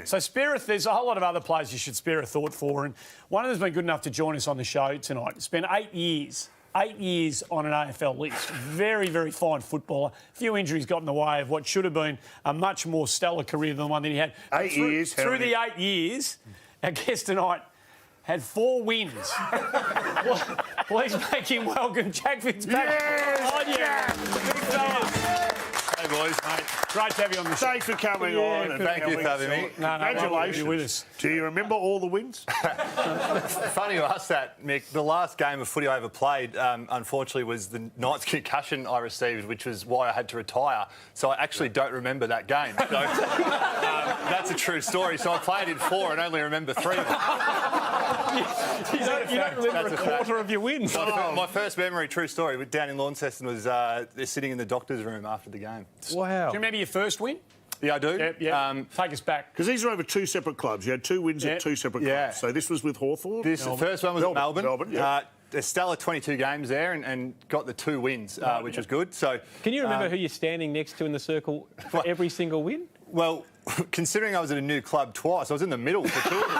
So there's a whole lot of other players you should spare a thought for, and one of them's been good enough to join us on the show tonight. Spent 8 years on an AFL list. Very, very fine footballer. A few injuries got in the way of what should have been a much more stellar career than the one that he had. 8 years. Through the 8 years, our guest tonight had 4 wins. Please make him welcome Jack Fitzpatrick. Yes, Big fella. Hey, boys. Mate, great to have you on the show. Thanks for coming on. And thank you for having me. Congratulations. You're with us. Do you remember all the wins? Funny you asked that, Mick. The last game of footy I ever played, unfortunately, was the night's concussion I received, which was why I had to retire. So I actually don't remember that game. So that's a true story. So I played in 4 and only remember 3 of them. You don't remember a quarter of your wins. My first memory, true story, down in Launceston was sitting in the doctor's room after the game. Do Wow. you remember your first win? Yeah, I do. Yep. Take us back. Because these are over 2 separate clubs. You had 2 wins at 2 separate clubs. So this was with Hawthorn? The first one was at Melbourne. Yeah. A stellar 22 games there and got the 2 wins, which was good. So, Can you remember who you're standing next to in the circle for every single win? Well, considering I was at a new club twice, I was in the middle for 2 of them.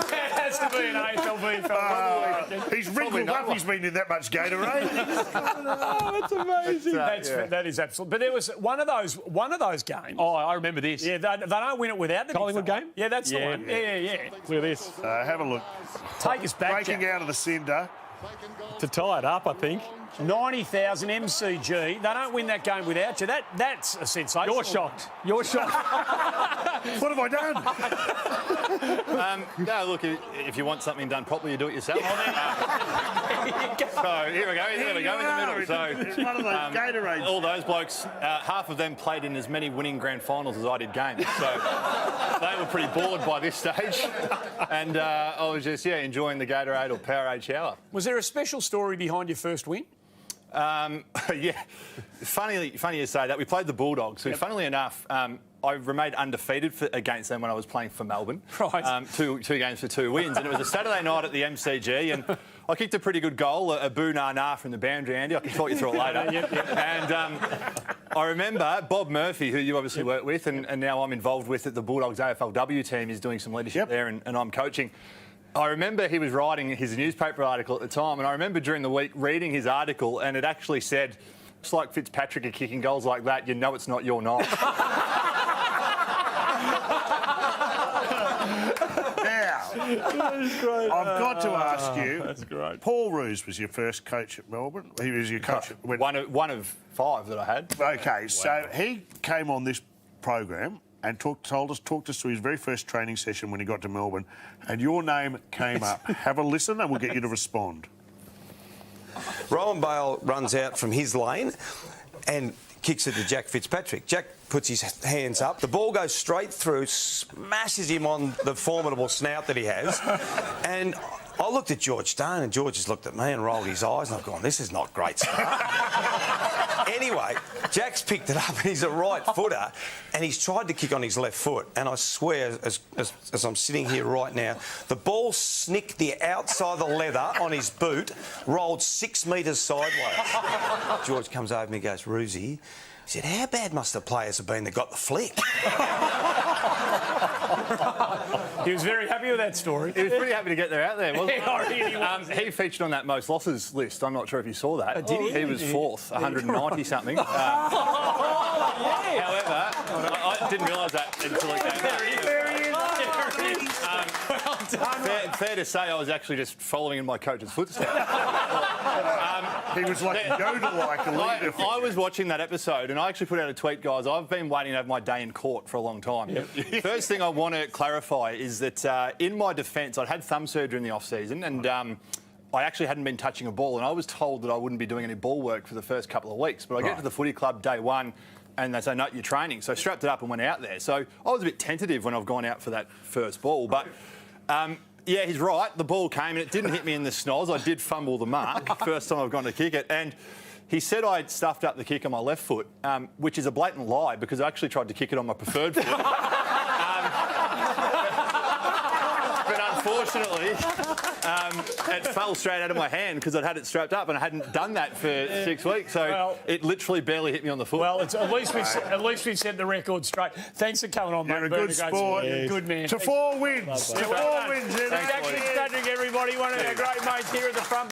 It has to be an AFLV fella. He's wrinkled up. He's been in that much Gatorade. Oh, that's amazing. That is absolute. But there was one of those games. Oh, I remember this. Yeah, they don't win it without the Collingwood game? Yeah, that's the one. Yeah. Look at this. Have a look. Take us back, Breaking Jack. out of the cinder. To tie it up, I think. 90,000 MCG. They don't win that game without you. That's a sensation. You're shocked. You're shocked. What have I done? No, look, if you want something done properly, you do it yourself. So here we go. There we go in the middle. So It's one of those Gatorades. all those blokes, half of them played in as many winning grand finals as I did games. So they were pretty bored by this stage, and I was just enjoying the Gatorade or Powerade shower. Was there a special story behind your first win? Yeah, funny you say that. We played the Bulldogs, who, funnily enough, I remained undefeated against them when I was playing for Melbourne. Right. 2 games for 2 wins, and it was a Saturday night at the MCG, and I kicked a pretty good goal, a boo-na-na from the boundary, Andy. I can talk you through it later. And I remember Bob Murphy, who you obviously work with, and now I'm involved with at the Bulldogs AFLW team, is doing some leadership there, and I'm coaching. I remember he was writing his newspaper article at the time, and I remember during the week reading his article, and it actually said, "It's like Fitzpatrick are kicking goals like that, you know it's not your night." Now, I've got to ask you. That's great. Paul Roos was your first coach at Melbourne. He was your coach. One of 5 that I had. Okay, so he came on this program and talked us through his very first training session when he got to Melbourne, and your name came up. Have a listen and we'll get you to respond. Rowan Bale runs out from his lane and kicks it to Jack Fitzpatrick. Jack puts his hands up. The ball goes straight through, smashes him on the formidable snout that he has. And I looked at George Stone, and George just looked at me and rolled his eyes, and I've gone, this is not great stuff. Anyway, Jack's picked it up, and he's a right footer, and he's tried to kick on his left foot. And I swear, as I'm sitting here right now, the ball snicked the outside of the leather on his boot, rolled 6 metres sideways. George comes over and he goes, "Roosie," he said, "how bad must the players have been that got the flick?" He was very happy with that story. He was pretty happy to get there out there, wasn't he? I really was. He featured on that most losses list. I'm not sure if you saw that. Did he? He was 4th, 190 something. However, I didn't realise that until it came out. Fair to say, I was actually just following in my coach's footsteps. He was like Yoda-like a leader. I was watching that episode, and I actually put out a tweet, guys. I've been waiting to have my day in court for a long time. First thing I want to clarify is that in my defence, I'd had thumb surgery in the off-season, and I actually hadn't been touching a ball, and I was told that I wouldn't be doing any ball work for the first couple of weeks. But I get to the footy club day 1, and they say, "No, you're training." So I strapped it up and went out there. So I was a bit tentative when I've gone out for that first ball. But, yeah, he's right. The ball came, and it didn't hit me in the snoz. I did fumble the mark first time I've gone to kick it. And he said I'd stuffed up the kick on my left foot, which is a blatant lie because I actually tried to kick it on my preferred foot. But unfortunately, it fell straight out of my hand because I'd had it strapped up and I hadn't done that for 6 weeks. So it literally barely hit me on the foot. Well, at least we set the record straight. Thanks for coming on, mate. You're a good sport. Good man. To 4 wins. To 4 wins. Jack Fitzpatrick, everybody. One of our great mates here at the front.